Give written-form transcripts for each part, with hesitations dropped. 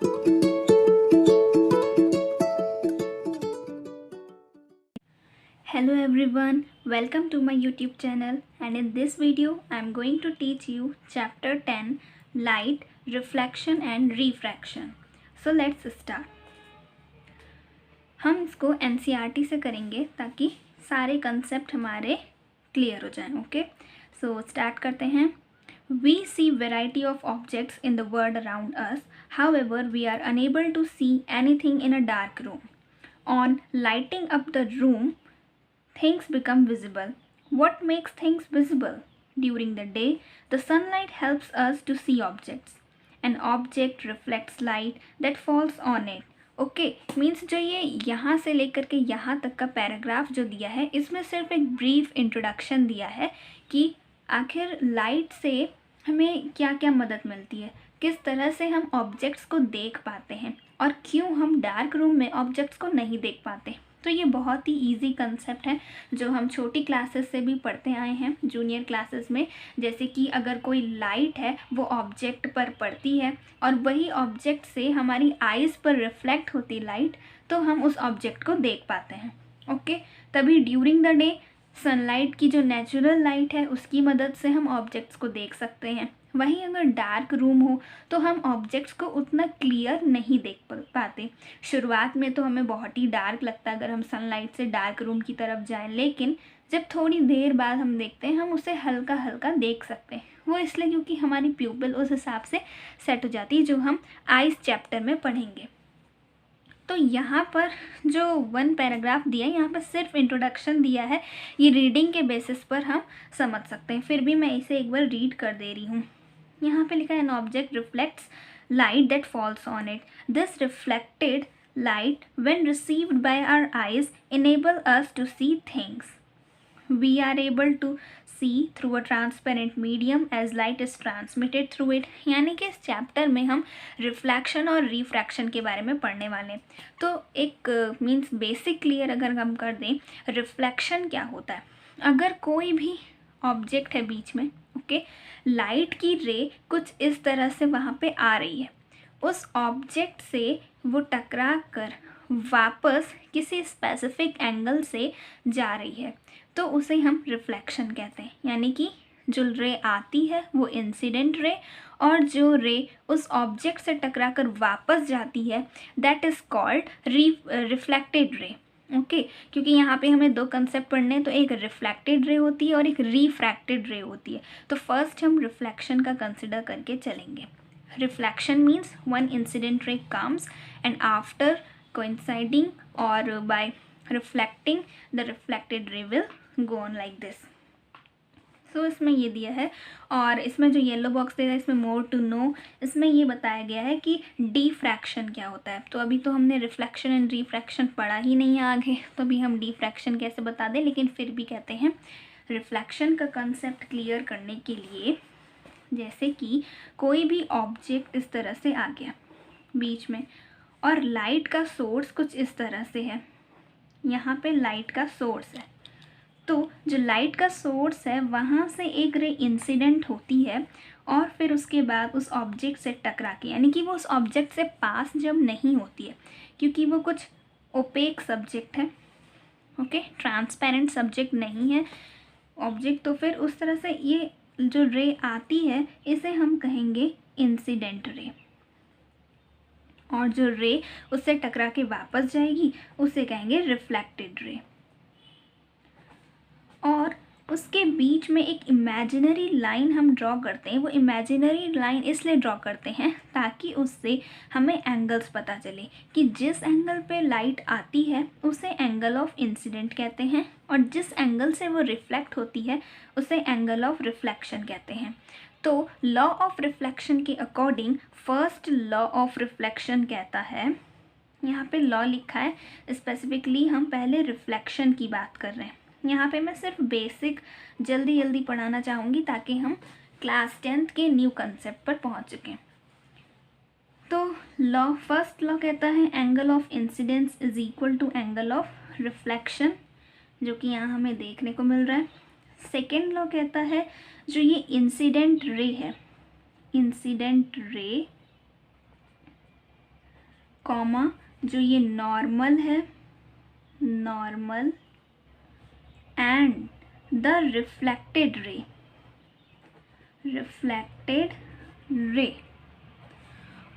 Hello everyone, welcome to my YouTube channel, and in this video I am going to teach you chapter 10 Light, Reflection and Refraction. So let's start. हम इसको NCERT से करेंगे ताकि सारे concept हमारे clear हो जाएं. Okay, so start करते हैं. We see variety of objects in the world around us. However, we are unable to see anything in a dark room. On lighting up the room, things become visible. What makes things visible? During the day, the sunlight helps us to see objects. An object reflects light that falls on it. Okay, means जो ये यहाँ से लेकर के यहाँ तक का paragraph जो दिया है, इसमें सिर्फ एक ब्रीफ इंट्रोडक्शन दिया है कि आखिर लाइट से हमें क्या क्या मदद मिलती है, किस तरह से हम ऑब्जेक्ट्स को देख पाते हैं और क्यों हम डार्क रूम में ऑब्जेक्ट्स को नहीं देख पाते. तो ये बहुत ही इजी कंसेप्ट है जो हम छोटी क्लासेस से भी पढ़ते आए हैं, जूनियर क्लासेस में. जैसे कि अगर कोई लाइट है वो ऑब्जेक्ट पर पड़ती है और वही ऑब्जेक्ट से हमारी आइज़ पर रिफ्लेक्ट होती लाइट, तो हम उस ऑब्जेक्ट को देख पाते हैं. ओके, तभी ड्यूरिंग द डे सनलाइट की जो नेचुरल लाइट है उसकी मदद से हम ऑब्जेक्ट्स को देख सकते हैं. वहीं अगर डार्क रूम हो तो हम ऑब्जेक्ट्स को उतना क्लियर नहीं देख पाते. शुरुआत में तो हमें बहुत ही डार्क लगता है अगर हम सनलाइट से डार्क रूम की तरफ जाएं, लेकिन जब थोड़ी देर बाद हम देखते हैं हम उसे हल्का हल्का देख सकते हैं. वो इसलिए क्योंकि हमारी प्यूपिल उस हिसाब से सेट हो जाती है, जो हम आइज चैप्टर में पढ़ेंगे. तो यहाँ पर जो वन पैराग्राफ दिया है, यहाँ पर सिर्फ इंट्रोडक्शन दिया है. ये रीडिंग के बेसिस पर हम समझ सकते हैं, फिर भी मैं इसे एक बार रीड कर दे रही हूँ. यहाँ पे लिखा है an object reflects light that falls on it. This reflected light when received by our eyes enable us to see things. We are able to see through a transparent medium as light is transmitted through it. यानी कि इस chapter में हम reflection और refraction के बारे में पढ़ने वाले हैं. तो एक मीन्स बेसिक क्लियर अगर हम कर दें, रिफ्लेक्शन क्या होता है. अगर कोई भी ऑब्जेक्ट है बीच में, ओके, लाइट की रे कुछ इस तरह से वहाँ पे आ रही है, उस ऑब्जेक्ट से वो टकरा कर वापस किसी स्पेसिफिक एंगल से जा रही है, तो उसे हम रिफ्लेक्शन कहते हैं. यानी कि जो रे आती है वो इंसिडेंट रे, और जो रे उस ऑब्जेक्ट से टकरा कर वापस जाती है that is called reflected ray. Okay, क्योंकि यहाँ पे हमें दो कंसेप्ट पढ़ने हैं, तो एक रिफ्लेक्टेड रे होती है और एक रिफ्रैक्टेड रे होती है. तो फर्स्ट हम रिफ्लेक्शन का कंसिडर करके चलेंगे. Reflection means one incident ray comes and after coinciding or by reflecting the reflected ray will go on like this. So इसमें ये दिया है, और इसमें जो येलो बॉक्स दिया है इसमें मोर टू नो, इसमें ये बताया गया है कि डिफ्रैक्शन क्या होता है. तो अभी तो हमने रिफ्लेक्शन एंड रिफ्रैक्शन पढ़ा ही नहीं है आगे, तो अभी हम डिफ्रैक्शन कैसे बता दें, लेकिन फिर भी कहते हैं रिफ्लेक्शन का कंसेप्ट क्लियर करने के लिए. जैसे कि कोई भी ऑब्जेक्ट इस तरह से आ गया बीच में, और लाइट का सोर्स कुछ इस तरह से है. यहाँ पे लाइट का सोर्स है, तो जो लाइट का सोर्स है वहाँ से एक रे इंसिडेंट होती है और फिर उसके बाद उस ऑब्जेक्ट से टकरा के, यानी कि वो उस ऑब्जेक्ट से पास जब नहीं होती है क्योंकि वो कुछ ओपेक सब्जेक्ट है, ओके, ट्रांसपेरेंट सब्जेक्ट नहीं है ऑब्जेक्ट, तो फिर उस तरह से ये जो रे आती है इसे हम कहेंगे इंसिडेंट रे, और जो रे उससे टकरा के वापस जाएगी उसे कहेंगे रिफ्लेक्टेड रे. और उसके बीच में एक इमेजिनरी लाइन हम ड्रॉ करते हैं. वो इमेजिनरी लाइन इसलिए ड्रॉ करते हैं ताकि उससे हमें एंगल्स पता चले कि जिस एंगल पे लाइट आती है उसे एंगल ऑफ इंसिडेंट कहते हैं, और जिस एंगल से वो रिफ्लेक्ट होती है उसे एंगल ऑफ रिफ्लेक्शन कहते हैं. तो लॉ ऑफ रिफ्लेक्शन के according first law of reflection कहता है, यहाँ पे लॉ लिखा है, स्पेसिफिकली हम पहले रिफ्लेक्शन की बात कर रहे हैं. यहाँ पे मैं सिर्फ बेसिक जल्दी जल्दी पढ़ाना चाहूँगी ताकि हम क्लास 10th के न्यू कंसेप्ट पर पहुँच सकें. तो लॉ, फर्स्ट लॉ कहता है angle of incidence is equal to angle of reflection, जो कि यहाँ हमें देखने को मिल रहा है. सेकेंड लॉ कहता है जो ये इंसिडेंट रे है, इंसिडेंट रे कॉमा जो ये नॉर्मल है, normal and the reflected ray, reflected ray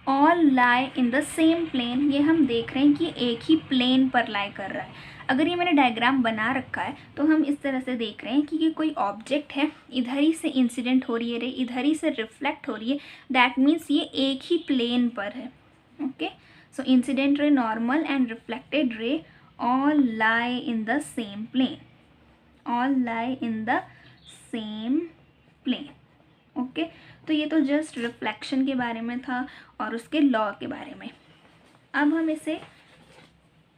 all lie in the same plane. ये हम देख रहे हैं कि एक ही प्लेन पर लाई कर रहा है। अगर ये मैंने डायग्राम बना रखा है तो हम इस तरह से देख रहे हैं कि ये कोई ऑब्जेक्ट है, इधर ही से इंसिडेंट हो रही है रे, इधर ही से रिफ्लेक्ट हो रही है, दैट मीन्स ये एक ही प्लेन पर है। Okay, so incident ray, normal and reflected ray all lie in the same plane, all lie in the same plane. Okay, तो ये तो जस्ट रिफ्लेक्शन के बारे में था और उसके लॉ के बारे में। अब हम इसे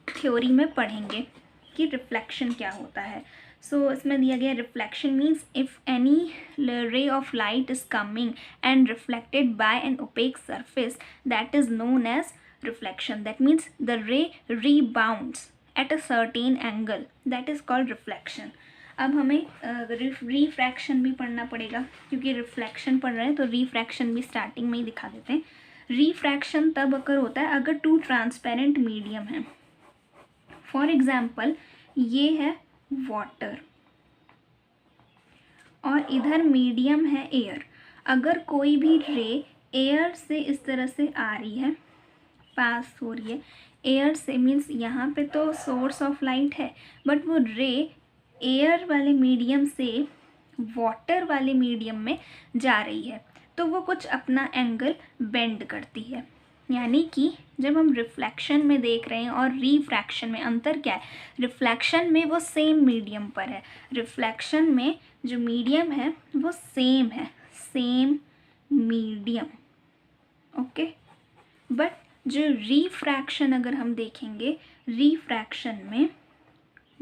थ्योरी में पढ़ेंगे कि रिफ्लेक्शन क्या होता है। सो इसमें दिया गया reflection means if any ray of light is coming and reflected by an opaque surface that is known as reflection. That means the ray rebounds at a certain angle, that is called reflection. अब हमें refraction भी पढ़ना पड़ेगा, क्योंकि reflection पढ़ रहे हैं तो रिफ्रैक्शन भी स्टार्टिंग में ही दिखा देते हैं। रिफ्रैक्शन तब अगर होता है अगर टू ट्रांसपेरेंट मीडियम है। फॉर एग्जाम्पल ये है वाटर और इधर मीडियम है एयर। अगर कोई भी रे एयर से इस तरह से आ रही है, पास हो रही है एयर से, मीन्स यहाँ पे तो सोर्स ऑफ लाइट है, बट वो रे एयर वाले मीडियम से वाटर वाले मीडियम में जा रही है, तो वो कुछ अपना एंगल बेंड करती है। यानी कि जब हम रिफ्लेक्शन में देख रहे हैं और रिफ्रैक्शन में अंतर क्या है, रिफ्लेक्शन में वो सेम मीडियम पर है, रिफ्लेक्शन में जो मीडियम है वो सेम है, सेम मीडियम। ओके, बट जो रिफ्रैक्शन अगर हम देखेंगे, रिफ्रैक्शन में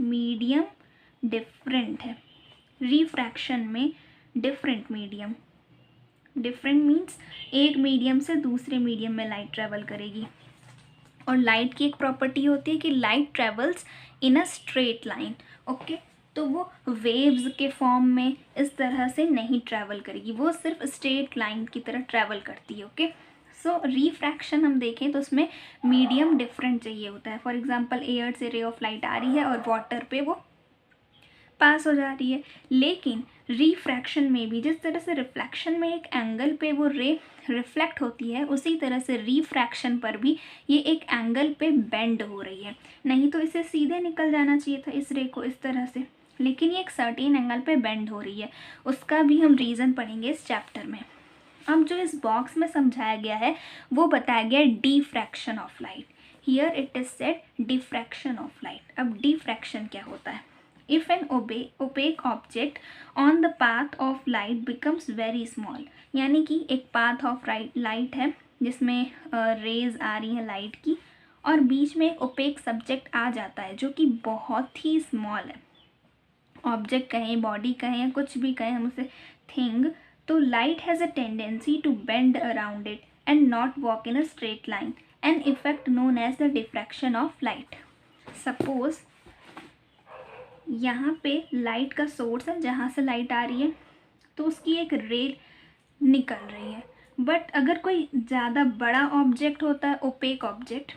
मीडियम डिफरेंट है, रिफ्रैक्शन में डिफरेंट मीडियम, डिफरेंट मीन्स एक मीडियम से दूसरे मीडियम में लाइट ट्रेवल करेगी। और लाइट की एक प्रॉपर्टी होती है कि light travels in a straight line. Okay, तो वो वेव्स के फॉर्म में इस तरह से नहीं ट्रैवल करेगी, वो सिर्फ स्ट्रेट लाइन की तरह ट्रैवल करती है। ओके, सो रिफ्रैक्शन हम देखें तो उसमें मीडियम डिफरेंट चाहिए होता है। फॉर एग्जांपल एयर से रे ऑफ लाइट आ रही है और वाटर पे वो पास हो जा रही है, लेकिन रिफ्रैक्शन में भी जिस तरह से रिफ्लेक्शन में एक एंगल पे वो रे रिफ्लेक्ट होती है, उसी तरह से रिफ्रैक्शन पर भी ये एक एंगल पे बेंड हो रही है। नहीं तो इसे सीधे निकल जाना चाहिए था इस रे को इस तरह से, लेकिन ये एक सर्टेन एंगल पे बेंड हो रही है। उसका भी हम रीज़न पढ़ेंगे इस चैप्टर में। अब जो इस बॉक्स में समझाया गया है वो बताया गया diffraction of light. Here it is said diffraction of light. अब डिफ्रैक्शन क्या होता है? If an opaque object on the path of light becomes very small, यानी कि एक path of light है जिसमें रेज आ रही है लाइट की, और बीच में एक ओपेक सब्जेक्ट आ जाता है जो कि बहुत ही स्मॉल है, ऑब्जेक्ट कहें, बॉडी कहें या कुछ भी कहें हम उसे, थिंग, तो light has a tendency to bend around it and not walk in a straight line, an effect known as the diffraction of light. Suppose यहाँ पे लाइट का सोर्स है जहाँ से लाइट आ रही है, तो उसकी एक रे निकल रही है, बट अगर कोई ज़्यादा बड़ा ऑब्जेक्ट होता है, ओपेक ऑब्जेक्ट,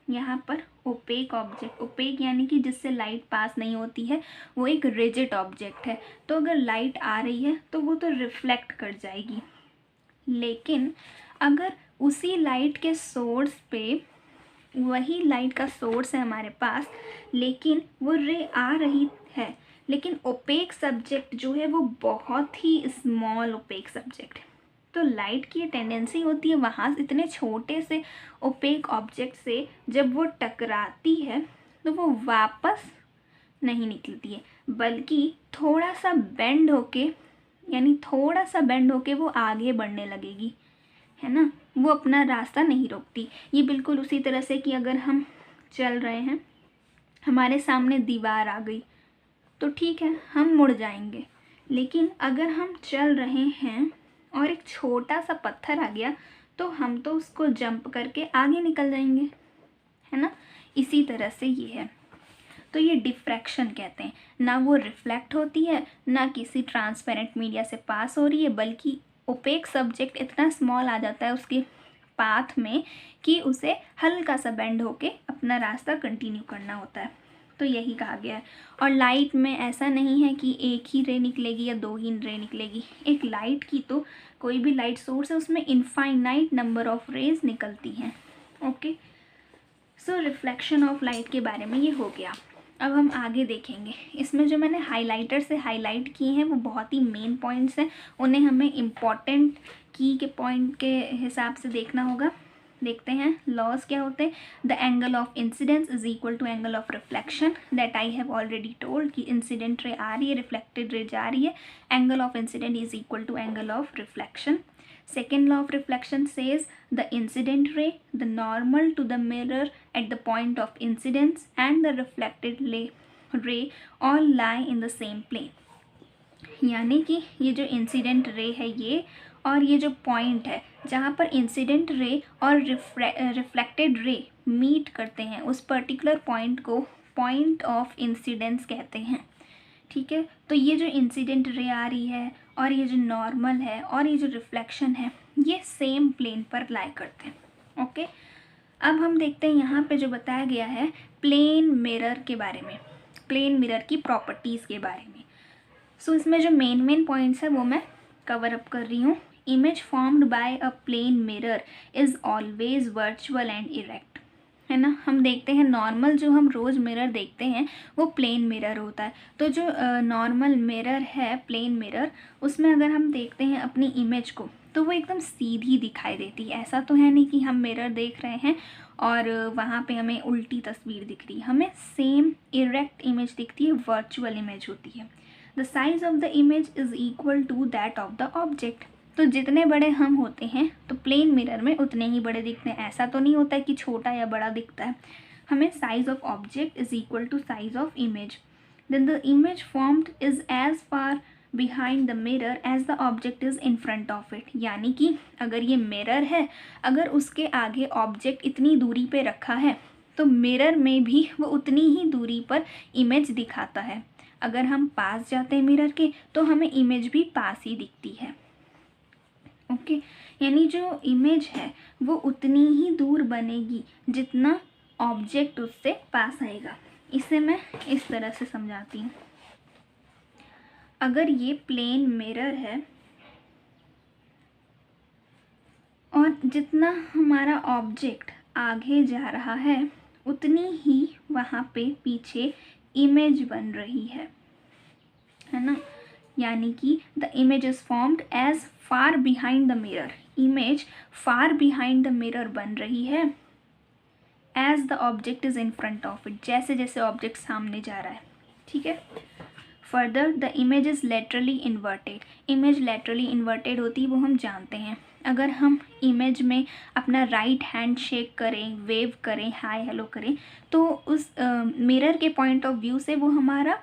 यहाँ पर ओपेक ऑब्जेक्ट, ओपेक यानी कि जिससे लाइट पास नहीं होती है, वो एक रिजिड ऑब्जेक्ट है, तो अगर लाइट आ रही है तो वो तो रिफ्लेक्ट कर जाएगी। लेकिन अगर उसी लाइट के सोर्स पे, वही लाइट का सोर्स है हमारे पास, लेकिन वो रे आ रही है, लेकिन ओपेक सब्जेक्ट जो है वो बहुत ही स्मॉल ओपेक सब्जेक्ट है, तो लाइट की टेंडेंसी होती है वहाँ से इतने छोटे से ओपेक ऑब्जेक्ट से जब वो टकराती है तो वो वापस नहीं निकलती है, बल्कि थोड़ा सा बेंड होके, यानी थोड़ा सा बेंड होके वो आगे बढ़ने लगेगी, है ना, वो अपना रास्ता नहीं रोकती। ये बिल्कुल उसी तरह से कि अगर हम चल रहे हैं, हमारे सामने दीवार आ गई तो ठीक है हम मुड़ जाएंगे, लेकिन अगर हम चल रहे हैं और एक छोटा सा पत्थर आ गया तो हम तो उसको जंप करके आगे निकल जाएंगे, है ना। इसी तरह से ये है, तो ये डिफ्रैक्शन कहते हैं। ना वो रिफ्लेक्ट होती है, ना किसी ट्रांसपेरेंट मीडिया से पास हो रही है, बल्कि ओपेक सब्जेक्ट इतना स्मॉल आ जाता है उसके पाथ में कि उसे हल्का सा बेंड होके अपना रास्ता कंटिन्यू करना होता है। तो यही कहा गया है। और लाइट में ऐसा नहीं है कि एक ही रे निकलेगी या दो ही रे निकलेगी। एक लाइट की तो कोई भी लाइट सोर्स है उसमें इनफाइनाइट नंबर ऑफ रेज निकलती हैं। Okay, so reflection of light के बारे में ये हो गया। अब हम आगे देखेंगे। इसमें जो मैंने हाइलाइटर से हाईलाइट किए हैं वो बहुत ही मेन पॉइंट्स हैं, उन्हें हमें इम्पॉर्टेंट की के पॉइंट के हिसाब से देखना होगा। देखते हैं लॉज क्या होते हैं। The angle of incidence is equal to angle of reflection, that I have already told कि इंसिडेंट रे आ रही है, रिफ्लेक्टेड रे जा रही है, angle of incident is equal to angle of reflection. Second law of reflection says the incident ray, the normal to the mirror at the point of incidence, and the reflected ray all lie in the same plane. यानी कि ये जो incident ray है ये और ये जो point है जहाँ पर इंसिडेंट रे और रिफ्लेक्टेड रे मीट करते हैं उस पर्टिकुलर पॉइंट को पॉइंट ऑफ इंसिडेंस कहते हैं। ठीक है, तो ये जो इंसिडेंट रे आ रही है और ये जो नॉर्मल है और ये जो रिफ्लेक्शन है ये सेम प्लेन पर लाई करते हैं। ओके, अब हम देखते हैं यहाँ पे जो बताया गया है प्लेन मिरर के बारे में, प्लेन मिरर की प्रॉपर्टीज़ के बारे में। सो इसमें जो मेन पॉइंट्स है वो मैं कवर अप कर रही हूँ। Image formed by a plane mirror is always virtual and erect, है ना। हम देखते हैं नॉर्मल जो हम रोज़ मिरर देखते हैं वो प्लेन मिरर होता है। तो जो नॉर्मल मिरर है प्लेन मिरर, उसमें अगर हम देखते हैं अपनी इमेज को तो वो एकदम सीधी दिखाई देती है। ऐसा तो है नहीं कि हम मिरर देख रहे हैं और वहाँ पे हमें उल्टी तस्वीर दिख रही है, हमें सेम इरेक्ट इमेज दिखती है, वर्चुअल इमेज होती है। The size of the image is equal to that of the object. तो जितने बड़े हम होते हैं तो प्लेन मिरर में उतने ही बड़े दिखते हैं। ऐसा तो नहीं होता है कि छोटा या बड़ा दिखता है। हमें size of object is equal to size of image. Then the image formed is as far behind the mirror as the object is in front of it. यानी कि अगर ये मिरर है, अगर उसके आगे ऑब्जेक्ट इतनी दूरी पे रखा है तो मिरर में भी वो उतनी ही दूरी पर इमेज दिखाता है। अगर हम पास जाते हैं मिरर के तो हमें इमेज भी पास ही दिखती है। ओके, यानी जो इमेज है वो उतनी ही दूर बनेगी जितना ऑब्जेक्ट उससे पास आएगा। इसे मैं इस तरह से समझाती हूँ। अगर ये प्लेन मिरर है और जितना हमारा ऑब्जेक्ट आगे जा रहा है उतनी ही वहाँ पे पीछे इमेज बन रही है ना। यानी कि the image is formed as far behind the mirror, image far behind the mirror बन रही है as the object is in front of it, जैसे जैसे ऑब्जेक्ट सामने जा रहा है। ठीक है, further the image is laterally inverted. Image laterally inverted होती है वो हम जानते हैं। अगर हम इमेज में अपना राइट हैंड शेक करें, वेव करें, हाय हेलो करें, तो उस मिरर के पॉइंट ऑफ व्यू से वो हमारा,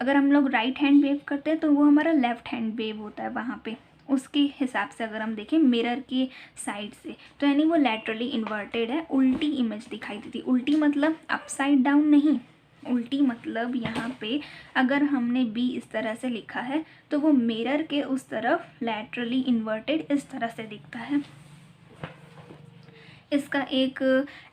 अगर हम लोग राइट हैंड वेव करते हैं तो वो हमारा लेफ़्ट हैंड वेव होता है वहाँ पे। उसके हिसाब से अगर हम देखें मिरर के साइड से तो यानी वो लेटरली इन्वर्टेड है, उल्टी इमेज दिखाई देती। उल्टी मतलब अपसाइड डाउन नहीं, उल्टी मतलब यहाँ पे अगर हमने बी इस तरह से लिखा है तो वो मिरर के उस तरफ लेटरली इन्वर्टेड इस तरह से दिखता है। इसका एक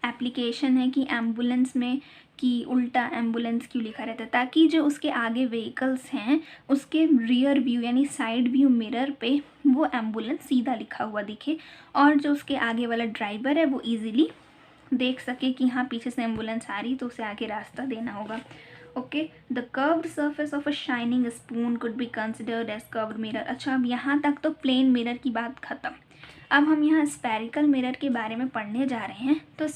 एप्लीकेशन है कि एम्बुलेंस में कि उल्टा एम्बुलेंस क्यों लिखा रहता है, ताकि जो उसके आगे व्हीकल्स हैं उसके रियर व्यू यानी साइड व्यू मिरर पे वो एम्बुलेंस सीधा लिखा हुआ दिखे और जो उसके आगे वाला ड्राइवर है वो इजीली देख सके कि हाँ पीछे से एम्बुलेंस आ रही तो उसे आगे रास्ता देना होगा। Okay, the curved surface of a shining spoon could be considered as curved mirror. अच्छा, अब यहाँ तक तो प्लेन मिरर की बात ख़त्म। अब हम यहाँ स्फेरिकल मिरर के बारे में पढ़ने जा रहे हैं। तो